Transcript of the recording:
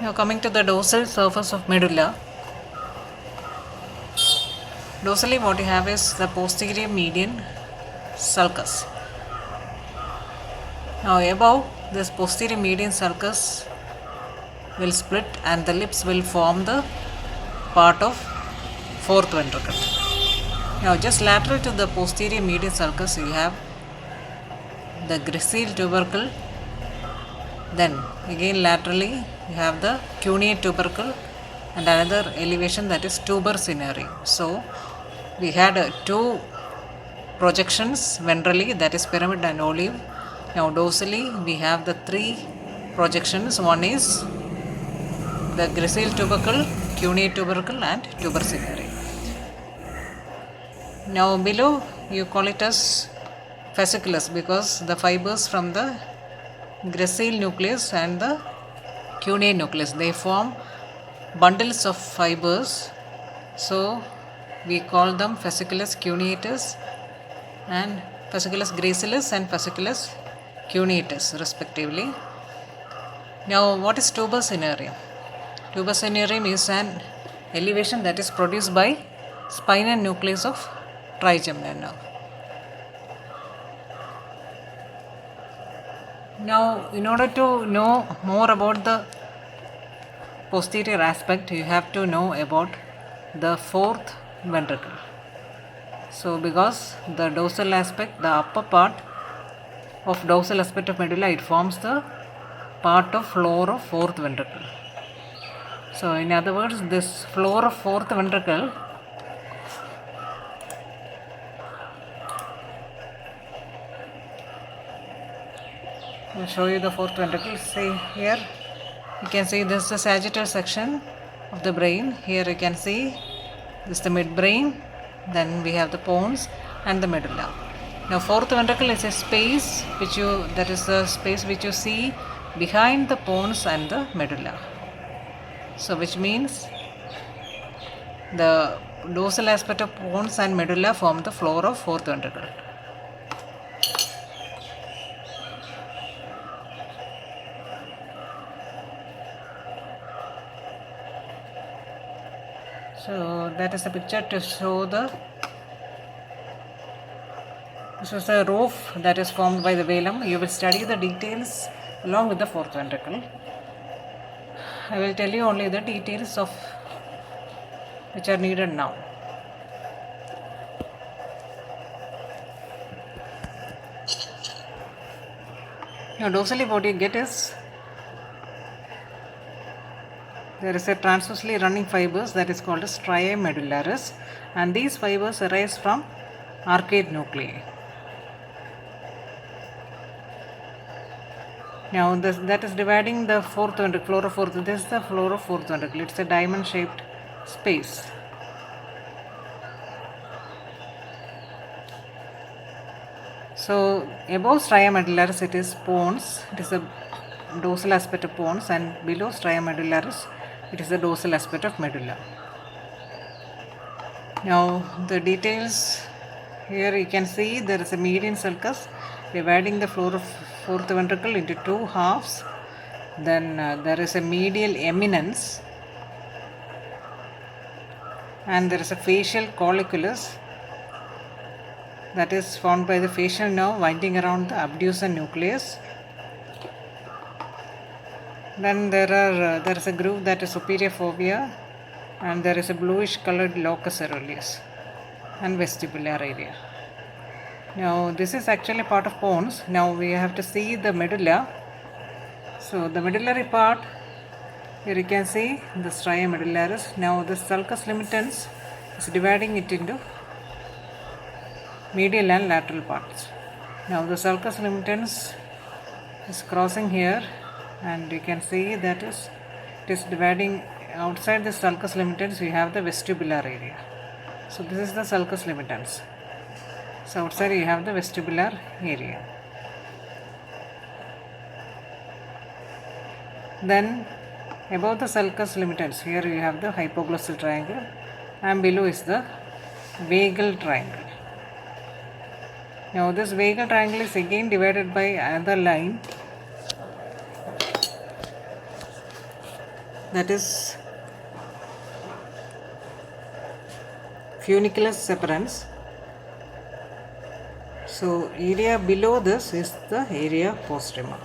Now coming to the dorsal surface of medulla. Dorsally what you have is the posterior median sulcus. Now above this posterior median sulcus will split and the lips will form the part of fourth ventricle. Now just lateral to the posterior median sulcus you have the gracile tubercle, then again laterally you have the cuneate tubercle and another elevation that is tuber cinerea. So we had two projections ventrally, that is pyramid and olive. Now dorsally we have the three projections. One is the gracile tubercle, cuneate tubercle and tuber cinerea. Now below you call it as fasciculus because the fibers from the gracile nucleus and the cuneate nucleus, they form bundles of fibers. So we call them fasciculus cuneatus and fasciculus gracilis and fasciculus cuneatus respectively. Now what is tuber cinereum? Tuber cinereum is an elevation that is produced by spinal nucleus of trigeminal nerve. Now in order to know more about the posterior aspect, you have to know about the fourth ventricle. So because the dorsal aspect, the upper part of dorsal aspect of medulla, it forms the part of floor of fourth ventricle. So in other words, this floor of fourth ventricle I will show you the fourth ventricle. See here, you can see this is the sagittal section of the brain. Here you can see this is the midbrain, then we have the pons and the medulla. Now fourth ventricle is a space that is the space which you see behind the pons and the medulla. So which means the dorsal aspect of pons and medulla form the floor of fourth ventricle. So that is a picture to show this is the roof that is formed by the velum. You will study the details along with the fourth ventricle. I will tell you only the details of which are needed now. Now dorsally what you get is there is a transversely running fibers that is called as striae medullaris, and these fibers arise from arcade nuclei. Now that is dividing the fourth ventricle, floor of fourth. This is the floor of fourth ventricle. It's a diamond shaped space. So above striae medullaris it is pons. It is the dorsal aspect of pons, and below striae medullaris it is the dorsal aspect of medulla. Now the details here you can see there is a median sulcus dividing the floor of fourth ventricle into two halves. Then there is a medial eminence and there is a facial colliculus that is formed by the facial nerve winding around the abducens nucleus. Then there is a groove that is superior fovea, and there is a bluish colored locus coeruleus and vestibular area. Now this is actually part of pons. Now we have to see the medulla. So the medullary part, here you can see the striae medullaris. Now the sulcus limitans is dividing it into medial and lateral parts. Now the sulcus limitans is crossing here, and you can see that it is dividing outside the sulcus limitans. We have the vestibular area. So this is the sulcus limitans. So outside you have the vestibular area. Then above the sulcus limitans, here you have the hypoglossal triangle, and below is the vagal triangle. Now this vagal triangle is again divided by another line. that is funiculus separatus. So area below this is the area postrema.